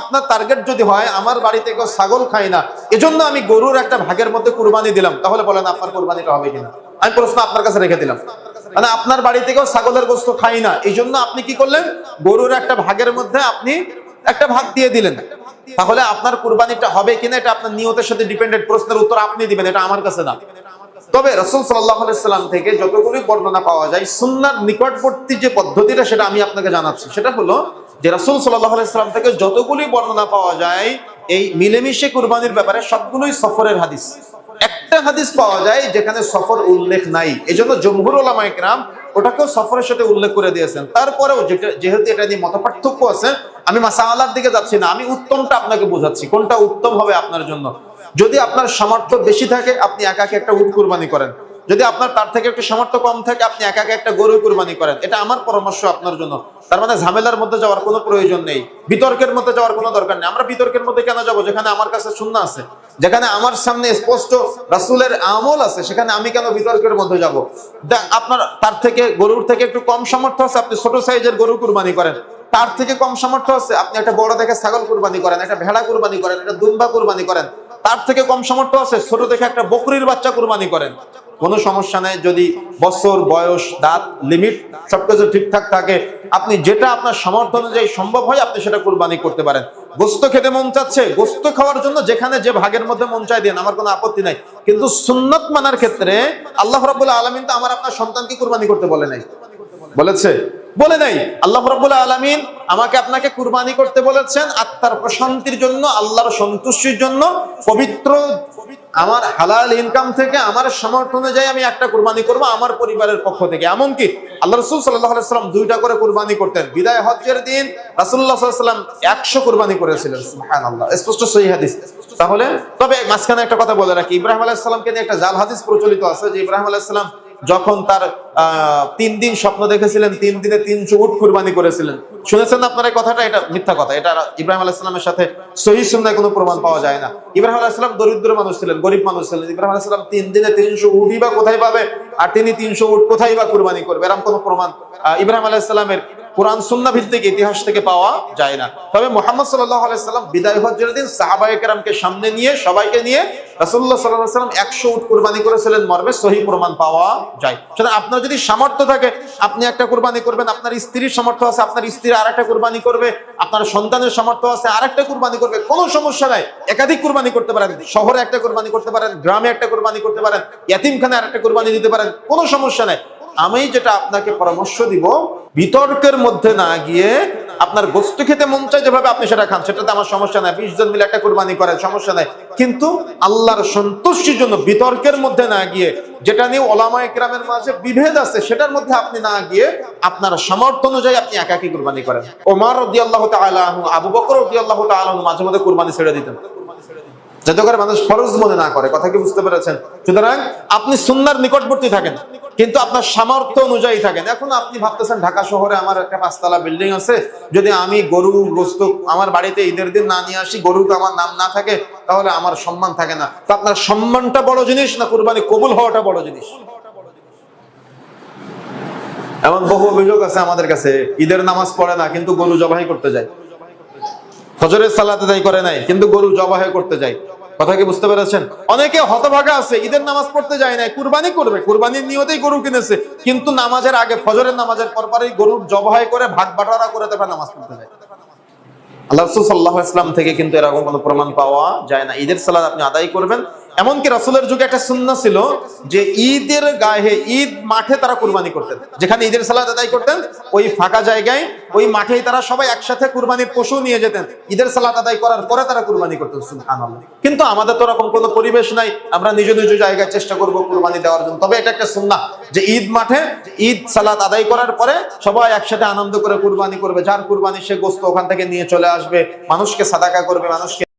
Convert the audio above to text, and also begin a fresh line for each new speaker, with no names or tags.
আপনার টার্গেট যদি হয় আমার বাড়িতে কেউ ছাগল খায় না, এজন্য আমি গরুর একটা ভাগের মধ্যে কুরবানি দিলাম, তাহলে বলেন আপনার কুরবানিটা হবে কিনা? আমি প্রশ্ন আপনার কাছে রেখে দিলাম। মানে আপনার বাড়ি থেকেও ছাগলের গোশত খাই না, এই জন্য আপনি কি করলেন? গরুর একটা ভাগের মধ্যে আপনি একটা ভাগ দিয়ে দিলেন, তাহলে আপনার কুরবানিটা হবে কিনা এটা আপনার নিয়তের সাথে ডিপেন্ডেন্ট। প্রশ্নের উত্তর আপনি দিবেন, এটা আমার কাছে না। তবে রাসূল সাল্লাল্লাহু আলাইহি সাল্লাম থেকে যতগুলি বর্ণনা পাওয়া যায় সুন্নাহর নিকটবর্তী যে পদ্ধতিটা সেটা আমি আপনাকে জানাচ্ছি। সেটা হলো যে রাসূল সাল্লাল্লাহু আলাইহি সাল্লাম থেকে যতগুলি বর্ণনা পাওয়া যায় এই মিলেমিশে কুরবানির ব্যাপারে সবগুলোই সফরের হাদিস। একটা হাদিস পাওয়া যায় যেখানে সফর উল্লেখ নাই, এজন্য জমহুর উলামায়ে কেরাম ওটাকেও সফরের সাথে উল্লেখ করে দিয়েছেন। তারপরেও যেহেতু এটা নিয়ে মতপার্থক্য আছে, আমি মাসালার দিকে যাচ্ছি না, আমি উত্তমটা আপনাকে বোঝাচ্ছি কোনটা উত্তম হবে আপনার জন্য। যদি আপনার সামর্থ্য বেশি থাকে আপনি একা একা একটা উট কুরবানি করেন, যদি আপনার তার থেকে একটু সামর্থ্য কম থাকে আপনি একা একা একটা গরু কুরবানি করেন। এটা আমার পরামর্শ আপনার জন্য। তার মানে ঝামেলার মধ্যে যাওয়ার কোনো প্রয়োজন নেই, বিতর্কের মধ্যে যাওয়ার কোনো দরকার নেই। আমরা বিতর্কের মধ্যে কেন যাব যেখানে আমার কাছে সুন্নাহ আছে, যেখানে আমার সামনে স্পষ্ট রাসূলের আমল আছে, সেখানে আমি কেন বিতর্কের মধ্যে যাব? আপনার তার থেকে গরুর থেকে একটু কম সামর্থ্য আছে, আপনি ছোট সাইজের গরু কুরবানি করেন। তার থেকে কম সামর্থ্য আছে আপনি একটা বড় দেখে ছাগল কুরবানি করেন, একটা ভেড়া কুরবানি করেন, একটা দুম্বা কুরবানি করেন। তার থেকে কম সামর্থ্য আছে ছোট দেখে একটা বকরির বাচ্চা কুরবানি করেন, কোনো সমস্যা নেই। যদি বছর, বয়স, দাঁত, লিমিট সবকিছু ঠিকঠাক থাকে, আপনি যেটা আপনার সামর্থ্য অনুযায়ী সম্ভব হয় আপনি সেটা কুরবানি করতে পারেন। গোশত খেতে মন চাচ্ছে, গোশত খাওয়ার জন্য যেখানে যে ভাগের মধ্যে মন চায় দেন, আমার কোনো আপত্তি নাই। কিন্তু সুন্নাত মানার ক্ষেত্রে আল্লাহ রাব্বুল আলামিন তো আমার আপনার সন্তানকে কুরবানি করতে বলে নাই, বলেছে? বলে নাই। আল্লাহ রাব্বুল আলামিন আমাকে আপনাকে কুরবানি করতে বলেছেন আত্মার প্রশান্তির জন্য, আল্লাহর সন্তুষ্টির জন্য, পবিত্র আমার হালাল ইনকাম থেকে আমার সামর্থ্য অনুযায়ী আমি একটা কুরবানি করব আমার পরিবারের পক্ষ থেকে। এমনকি আল্লাহ রাসূল সাল্লাল্লাহু আলাইহি ওয়াসাল্লাম দুইটা করে কুরবানি করতেন। বিদায় হজ্জের দিন রাসূলুল্লাহ সাল্লাল্লাহু আলাইহি ওয়াসাল্লাম 100 কুরবানি করেছিলেন। সুবহানাল্লাহ, স্পষ্ট সহিহ হাদিস। তাহলে তবে মাঝখানে একটা কথা বলে রাখি, ইব্রাহিম আলাইহিস সালামকে নিয়ে একটা জাল হাদিস প্রচলিত আছে যে ইব্রাহিম আলাইহিস সালাম যখন তার 3 দিন স্বপ্ন দেখেছিলেন, 3 দিনে 300 উট কুরবানি করেছিলেন। শুনেছেন আপনারা এই কথাটা? এটা মিথ্যা কথা। এটা ইব্রাহিম আলাইহিস সালামের সাথে সহিহ সুন্নাহয় কোনো প্রমাণ পাওয়া যায় না। ইব্রাহিম আলাইহিস সালাম দরিদ্র মানুষ ছিলেন, গরিব মানুষ ছিলেন। ইব্রাহিম আলাইহিস সালাম 3 দিনে 300 উটই বা কোথায় পাবে, আর তিনি 300 উট কোথায় বা কুরবানি করবে, এরকম কোনো প্রমাণ ইব্রাহিম আলাইহিস সালামের কোরআন সুন্নাহ ভিত্তিক ইতিহাস থেকে পাওয়া যায় না। তবে মুহাম্মদ সাল্লাল্লাহু আলাইহি সাল্লাম বিদায় হজ্জের দিন সাহাবায়ে কেরামকে সামনে নিয়ে সবাইকে নিয়ে রাসূলুল্লাহ সাল্লাল্লাহু আলাইহি সাল্লাম 100 উট কুরবানি করেছিলেন মর্মে সহিহ প্রমাণ পাওয়া যায়। সুতরাং আপনার যদি সামর্থ্য থাকে আপনি একটা কুরবানি করবেন, আপনার স্ত্রীর সামর্থ্য আছে আপনার স্ত্রী আরেকটা কুরবানি করবে, আপনার সন্তানের সামর্থ্য আছে আরেকটা কুরবানি করবে, কোনো সমস্যা নাই। একাধিক কুরবানি করতে পারেন, শহরে একটা কুরবানি করতে পারেন, গ্রামে একটা কুরবানি করতে পারেন, ইয়াতিমখানায় আরেকটা কুরবানি দিতে পারেন, কোনো সমস্যা নাই। আমি যেটা আপনাকে পরামর্শ দিব, বিতর্কের মধ্যে না গিয়ে আপনার গোশত খেতে মন চায় যেভাবে আপনি সেটা খান, সেটাতে আমার সমস্যা নাই। 20 জন মিলে একটা কুরবানি করেন, সমস্যা নাই। কিন্তু আল্লাহর সন্তুষ্টির জন্য বিতর্কের মধ্যে না গিয়ে, যেটা নিয়ে উলামায়ে কেরামের মাঝে বিভেদ আছে সেটার মধ্যে আপনি না গিয়ে আপনার সামর্থ্য অনুযায়ী আপনি একাকী কুরবানি করেন। ওমর রাদিয়াল্লাহু তাআলা আনহু, আবু বকর রাদিয়াল্লাহু তাআলা আনহু মাঝে মধ্যে কুরবানি ছেড়ে দিতেন যাতে করে মানুষ ফরজ মনে না করে। কথা কি বুঝতে পেরেছেন? সুতরাং আপনি সুন্নাহর নিকটবর্তী থাকেন কিন্তু আপনার সামর্থ্য অনুযায়ী থাকেন। এখন আপনি ভাবতেছেন ঢাকা শহরে আমার একটা 5 তলা বিল্ডিং আছে, যদি আমি গরু গোশত আমার বাড়িতে ঈদের দিন না নিয়ে আসি, গরুতে আমার নাম না থাকে, তাহলে আমার সম্মান থাকে না। তো আপনার সম্মানটা বড় জিনিস না কুরবানি কবুল হওয়াটা বড় জিনিস? এমন বহু অভিযোগ আছে আমাদের কাছে, ঈদের নামাজ পড়ে না কিন্তু গরু জবাই করতে যায়, ফজরের সালাত আদায় করে নাই কিন্তু গরু জবাই করতে যায়। কথা কি বুঝতে পেরেছেন? অনেকে হতভাগা আছে, ঈদের নামাজ পড়তে যায় না, কুরবানি করবে, কুরবানির নিয়তেই গরু কিনেছে, কিন্তু নামাজের আগে ফজরের নামাজের পরপরই গরুর জবাই করে ভাগ বাটোয়ারা করে তারপর নামাজ পড়তে যায়। আল্লাহ রাসূল সাল্লাল্লাহু আলাইহি ওয়াসাল্লাম থেকে কিন্তু এরকম কোনো প্রমাণ পাওয়া যায় না। ঈদের সালাত আপনি আদায় করবেন। এমনকি রাসূলের যুগে একটা সুন্নাহ ছিল যে ঈদের গায়ে, ঈদ মাঠে তারা কুরবানি করতেন। যেখানে ঈদের সালাত আদায় করতেন ওই ফাঁকা জায়গায়, ওই মাঠেই তারা সবাই একসাথে কুরবানির পশু নিয়ে যেতেন। ঈদের সালাত আদায় করার পরে তারা কুরবানি করতেন। সুবহানাল্লাহ। কিন্তু আমাদের তো এরকম কোনো পরিবেশ নাই, আমরা নিজ নিজ জায়গায় চেষ্টা করব কুরবানি দেওয়ার জন্য। তবে এটা একটা সুন্নাহ যে ঈদ মাঠে ঈদ সালাত আদায় করার পরে সবাই একসাথে আনন্দ করে কুরবানি করবে। যার কুরবানি সে গোশত ওখান থেকে নিয়ে চলে আসবে, মানুষকে সাদাকা করবে, মানুষকে